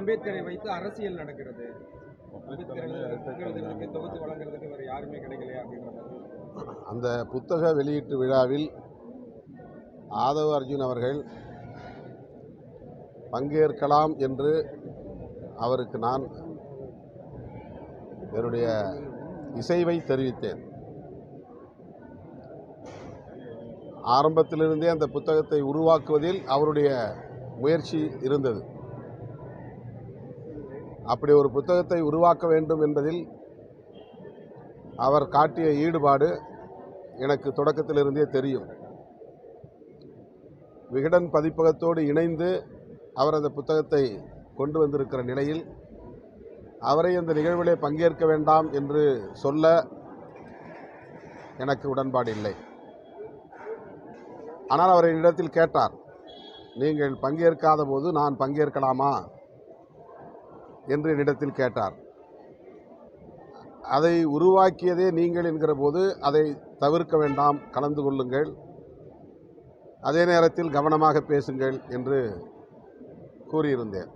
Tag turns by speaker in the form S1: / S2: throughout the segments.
S1: அம்பேத்கரை வைத்து அரசியல் நடக்கிறது. அம்பேத்கருக்கு தொகுத்து வழங்குறதுக்கு வேறு யாருமே கிடைக்கலையா அப்படின்ற மாதிரி.
S2: அந்த புத்தக வெளியீட்டு விழாவில் ஆதவ் அர்ஜுன் அவர்கள் பங்கேற்கலாம் என்று அவருக்கு நான் என்னுடைய இசைவை தெரிவித்தேன். ஆரம்பத்திலிருந்தே அந்த புத்தகத்தை உருவாக்குவதில் அவருடைய முயற்சி இருந்தது. அப்படி ஒரு புத்தகத்தை உருவாக்க வேண்டும் என்பதில் அவர் காட்டிய ஈடுபாடு எனக்கு தொடக்கத்திலிருந்தே தெரியும். விகடன் பதிப்பகத்தோடு இணைந்து அவர் அந்த புத்தகத்தை கொண்டு வந்திருக்கிற நிலையில் அவரை அந்த நிகழ்விலே பங்கேற்க வேண்டாம் என்று சொல்ல எனக்கு உடன்பாடு இல்லை. ஆனால் அவர் என்னிடத்தில் கேட்டார், நீங்கள் பங்கேற்காத போது நான் பங்கேற்கலாமா என்று என்னிடத்தில் கேட்டார். அதை உருவாக்கியதே நீங்கள் என்கிற போது அதை தவிர்க்க வேண்டாம், கலந்து கொள்ளுங்கள், அதே நேரத்தில் கவனமாக பேசுங்கள் என்று கூறியிருந்தேன்.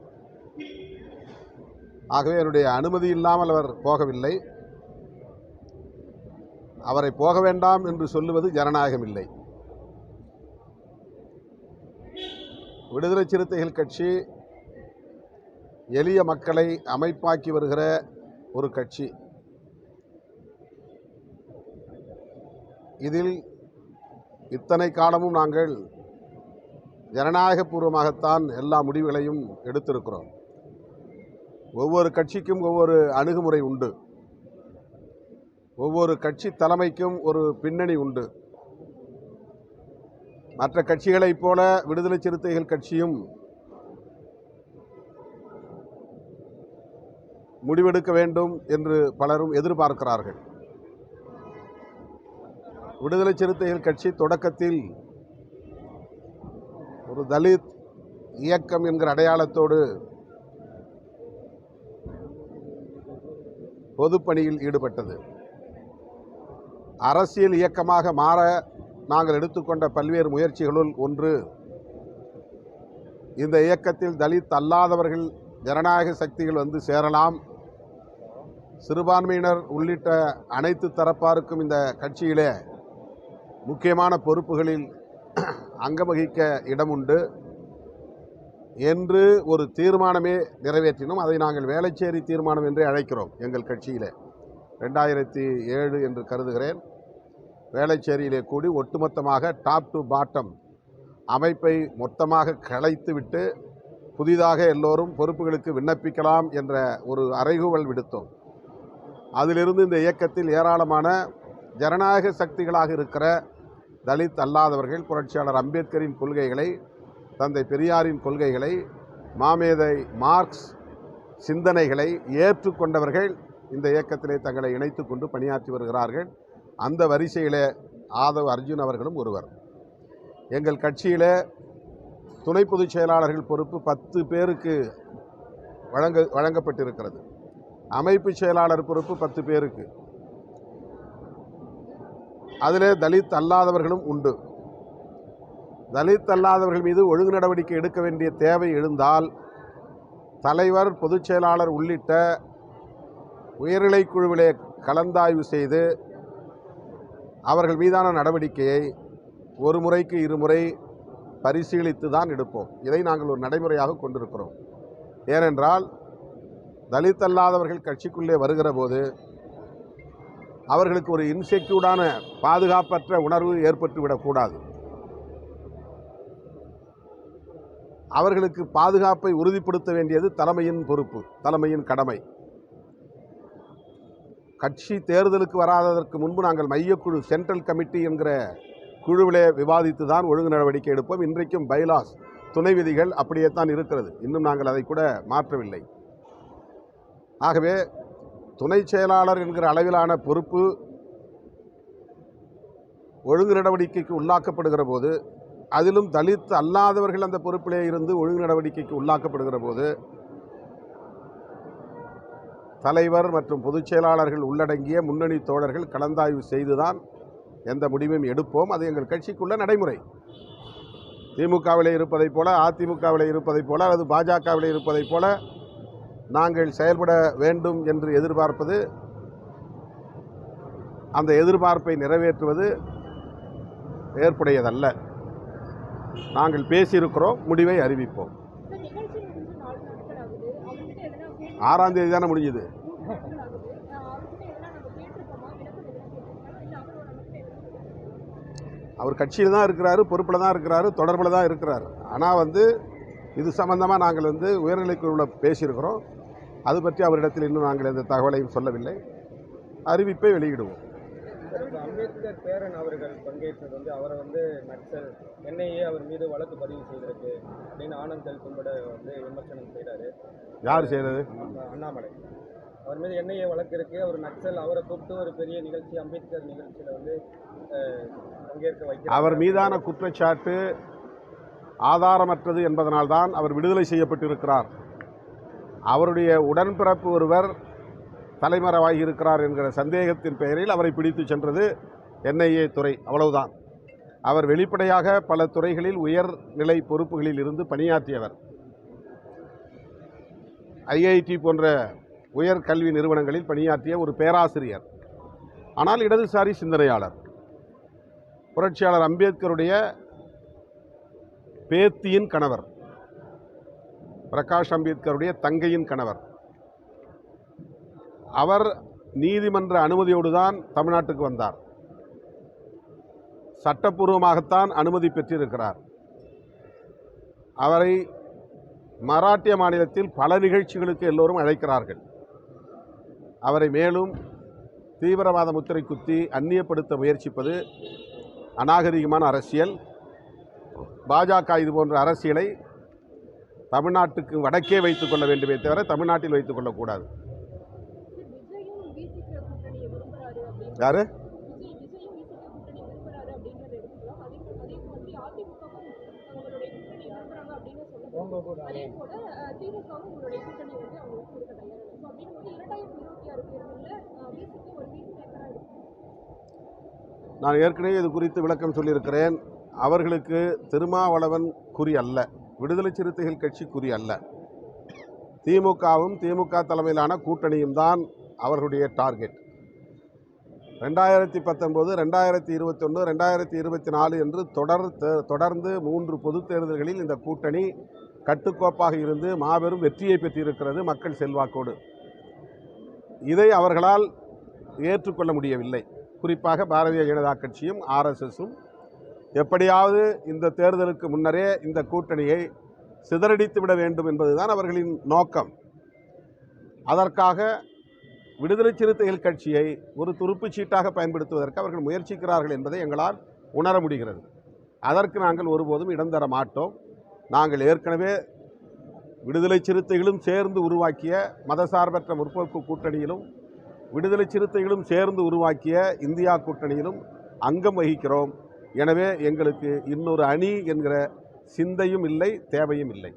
S2: ஆகவே என்னுடைய அனுமதி இல்லாமல் அவர் போகவில்லை. அவரை போக வேண்டாம் என்று சொல்லுவது ஜனநாயகம் இல்லை. விடுதலை சிறுத்தைகள் கட்சி எளிய மக்களை அமைப்பாக்கி வருகிற ஒரு கட்சி. இதில் இத்தனை காலமும் நாங்கள் ஜனநாயகபூர்வமாகத்தான் எல்லா முடிவுகளையும் எடுத்திருக்கிறோம். ஒவ்வொரு கட்சிக்கும் ஒவ்வொரு அணுகுமுறை உண்டு. ஒவ்வொரு கட்சி தலைமைக்கும் ஒரு பின்னணி உண்டு. மற்ற கட்சிகளைப் போல விடுதலை சிறுத்தைகள் கட்சியும் முடிவெடுக்க வேண்டும் என்று பலரும் எதிர்பார்க்கிறார்கள். விடுதலை சிறுத்தைகள் கட்சி தொடக்கத்தில் ஒரு தலித் இயக்கம் என்கிற அடையாளத்தோடு பொதுப்பணியில் ஈடுபட்டது. அரசியல் இயக்கமாக மாற நாங்கள் எடுத்துக்கொண்ட பல்வேறு முயற்சிகளுள் ஒன்று, இந்த இயக்கத்தில் தலித் அல்லாதவர்கள் ஜனநாயக சக்திகள் வந்து சேரலாம், சிறுபான்மையினர் உள்ளிட்ட அனைத்து தரப்பாருக்கும் இந்த கட்சியிலே முக்கியமான பொறுப்புகளில் அங்கம் வகிக்க இடம் உண்டு என்று ஒரு தீர்மானமே நிறைவேற்றினோம். அதை நாங்கள் வேளச்சேரி தீர்மானம் என்றே அழைக்கிறோம். எங்கள் கட்சியிலே 2007 என்று கருதுகிறேன், வேளச்சேரியிலே கூடி ஒட்டுமொத்தமாக டாப் டு பாட்டம் அமைப்பை மொத்தமாக கலைத்துவிட்டு புதிதாக எல்லோரும் பொறுப்புகளுக்கு விண்ணப்பிக்கலாம் என்ற ஒரு அறைகூவல் விடுத்தோம். அதிலிருந்து இந்த இயக்கத்தில் ஏராளமான ஜனநாயக சக்திகளாக இருக்கிற தலித் அல்லாதவர்கள் புரட்சியாளர் அம்பேத்கரின் கொள்கைகளை, தந்தை பெரியாரின் கொள்கைகளை, மாமேதை மார்க்ஸ் சிந்தனைகளை ஏற்றுக்கொண்டவர்கள் இந்த இயக்கத்திலே தங்களை இணைத்து கொண்டு பணியாற்றி வருகிறார்கள். அந்த வரிசையிலே ஆதவ் அர்ஜுன் அவர்களும் ஒருவர். எங்கள் கட்சியிலே துணை பொதுச் செயலாளர்கள் பொறுப்பு 10 பேருக்கு வழங்கப்பட்டிருக்கிறது. அமைப்பு செயலாளர் பொறுப்பு 10 பேருக்கு. அதிலே தலித் அல்லாதவர்களும் உண்டு. தலித் அல்லாதவர்கள் மீது ஒழுங்கு நடவடிக்கை எடுக்க வேண்டிய தேவை எழுந்தால் தலைவர், பொதுச் செயலாளர் உள்ளிட்ட உயர்நிலை குழுவிலே கலந்தாய்வு செய்து அவர்கள் மீதான நடவடிக்கையை ஒரு முறைக்கு இருமுறை பரிசீலித்து தான் எடுப்போம். இதை நாங்கள் ஒரு நடைமுறையாக கொண்டிருக்கிறோம். ஏனென்றால் தலித் அல்லாதவர்கள் கட்சிக்குள்ளே வருகிற போது அவர்களுக்கு ஒரு இன்செக்யூர்டான பாதுகாப்பற்ற உணர்வு ஏற்பட்டுவிடக்கூடாது. அவர்களுக்கு பாதுகாப்பை உறுதிப்படுத்த வேண்டியது தலைமையின் பொறுப்பு, தலைமையின் கடமை. கட்சி தேர்தலுக்கு வராததற்கு முன்பு நாங்கள் மையக்குழு, சென்ட்ரல் கமிட்டி என்கிற குழுவிலே விவாதித்து தான் ஒழுங்கு நடவடிக்கை எடுப்போம். இன்றைக்கும் பைலாஸ், துணை விதிகள் அப்படியே தான் இருக்கிறது. இன்னும் நாங்கள் அதை கூட மாற்றவில்லை. ஆகவே துணை செயலாளர் என்கிற அளவிலான பொறுப்பு ஒழுங்கு நடவடிக்கைக்கு உள்ளாக்கப்படுகிற போது, அதிலும் தலித் அல்லாதவர்கள் அந்த பொறுப்பிலே இருந்து ஒழுங்கு நடவடிக்கைக்கு உள்ளாக்கப்படுகிற போது தலைவர் மற்றும் பொதுச் செயலாளர்கள் உள்ளடங்கிய முன்னணி தோழர்கள் கலந்தாய்வு செய்துதான் எந்த முடிவையும் எடுப்போம். அது எங்கள் கட்சிக்குள்ள நடைமுறை. திமுகவிலே இருப்பதைப் போல, அதிமுகவிலே இருப்பதைப் போல, அல்லது பாஜகவிலே இருப்பதைப் போல நாங்கள் செயல்பட வேண்டும் என்று எதிர்பார்ப்பது, அந்த எதிர்பார்ப்பை நிறைவேற்றுவது ஏற்புடையதல்ல. நாங்கள் பேசியிருக்கிறோம், முடிவை அறிவிப்போம். 6ஆம் தேதி தானே முடிஞ்சது. அவர் கட்சியில் தான் இருக்கிறாரு, பொறுப்பில் தான் இருக்கிறாரு, தொடர்பில் தான் இருக்கிறார். ஆனால் இது சம்பந்தமாக நாங்கள் உயர்நிலைக்குழுவில் பேசியிருக்கிறோம். அது பற்றி அவரிடத்தில் இன்னும் நாங்கள் எந்த தகவலையும் சொல்லவில்லை. அறிவிப்பை வெளியிடுவோம்.
S1: அம்பேத்கர் பேரன் அவர்கள் பங்கேற்றது அவரை நக்சல் என்ஐஏ அவர் மீது வழக்கு பதிவு செய்திருக்கு அப்படின்னு ஆனந்த் கும்பட விமர்சனம் செய்கிறாரு.
S2: யார் செய்கிறது?
S1: அண்ணாமலை. அவர் மீது என்ஐஏ வழக்கு இருக்கு, அவர் நக்சல், அவரை கூப்பிட்டு ஒரு பெரிய நிகழ்ச்சி, அம்பேத்கர் நிகழ்ச்சியில் பங்கேற்க வைக்க. அவர்
S2: மீதான குற்றச்சாட்டு ஆதாரமற்றது என்பதனால்தான் அவர் விடுதலை செய்யப்பட்டிருக்கிறார். அவருடைய உடன்பிறப்பு ஒருவர் தலைமறைவாகி இருக்கிறார் என்கிற சந்தேகத்தின் பெயரில் அவரை பிடித்து சென்றது என்ஐஏ துறை, அவ்வளவுதான். அவர் வெளிப்படையாக பல துறைகளில் உயர்நிலை பொறுப்புகளில் இருந்து பணியாற்றியவர். ஐஐடி போன்ற உயர்கல்வி நிறுவனங்களில் பணியாற்றிய ஒரு பேராசிரியர். ஆனால் இடதுசாரி சிந்தனையாளர். புரட்சியாளர் அம்பேத்கருடைய பேத்தியின் கணவர், பிரகாஷ் அம்பேத்கருடைய தங்கையின் கணவர். அவர் நீதிமன்ற அனுமதியோடு தான் தமிழ்நாட்டுக்கு வந்தார். சட்டப்பூர்வமாகத்தான் அனுமதி பெற்றிருக்கிறார். அவரை மராட்டிய மாநிலத்தில் பல நிகழ்ச்சிகளுக்கு எல்லோரும் அழைக்கிறார்கள். அவரை மேலும் தீவிரவாத முத்திரை குத்தி அந்நியப்படுத்த முயற்சிப்பது அநாகரிகமான அரசியல். பாஜக இது போன்ற அரசியலை தமிழ்நாட்டுக்கு வடக்கே வைத்துக் கொள்ள வேண்டுமே தவிர தமிழ்நாட்டில் வைத்துக் கொள்ளக்கூடாது. யாரு? நான் ஏற்கனவே இது குறித்து விளக்கம் சொல்லியிருக்கிறேன். அவர்களுக்கு திருமாவளவன் குறி அல்ல, விடுதலை சிறுத்தைகள் கட்சி குறி அல்ல. திமுகவும் திமுக தலைமையிலான கூட்டணியும் தான் அவர்களுடைய டார்கெட். 2019, 2021, 2024 என்று தொடர்ந்து 3 பொதுத் தேர்தல்களில் இந்த கூட்டணி கட்டுக்கோப்பாக இருந்து மாபெரும் வெற்றியை பெற்றிருக்கிறது, மக்கள் செல்வாக்கோடு. இதை அவர்களால் ஏற்றுக்கொள்ள முடியவில்லை. குறிப்பாக பாரதிய ஜனதா கட்சியும் RSSம் எப்படியாவது இந்த தேர்தலுக்கு முன்னரே இந்த கூட்டணியை சிதறடித்து விட வேண்டும் என்பதுதான் அவர்களின் நோக்கம். அதற்காக விடுதலை சிறுத்தைகள் கட்சியை ஒரு துருப்புச் சீட்டாக பயன்படுத்துவதற்கு அவர்கள் முயற்சிக்கிறார்கள் என்பதை எங்களால் உணர முடிகிறது. அதற்கு நாங்கள் ஒருபோதும் இடம் தர மாட்டோம். நாங்கள் ஏற்கனவே விடுதலை சிறுத்தைகளும் சேர்ந்து உருவாக்கிய மதசார்பற்ற முற்போக்கு கூட்டணியிலும் விடுதலை சிறுத்தைகளும் சேர்ந்து உருவாக்கிய இந்தியா கூட்டணியிலும் அங்கம் வகிக்கிறோம். எனவே எங்களுக்கு இன்னொரு அணி என்கிற சிந்தையும் இல்லை, தேவையும் இல்லை.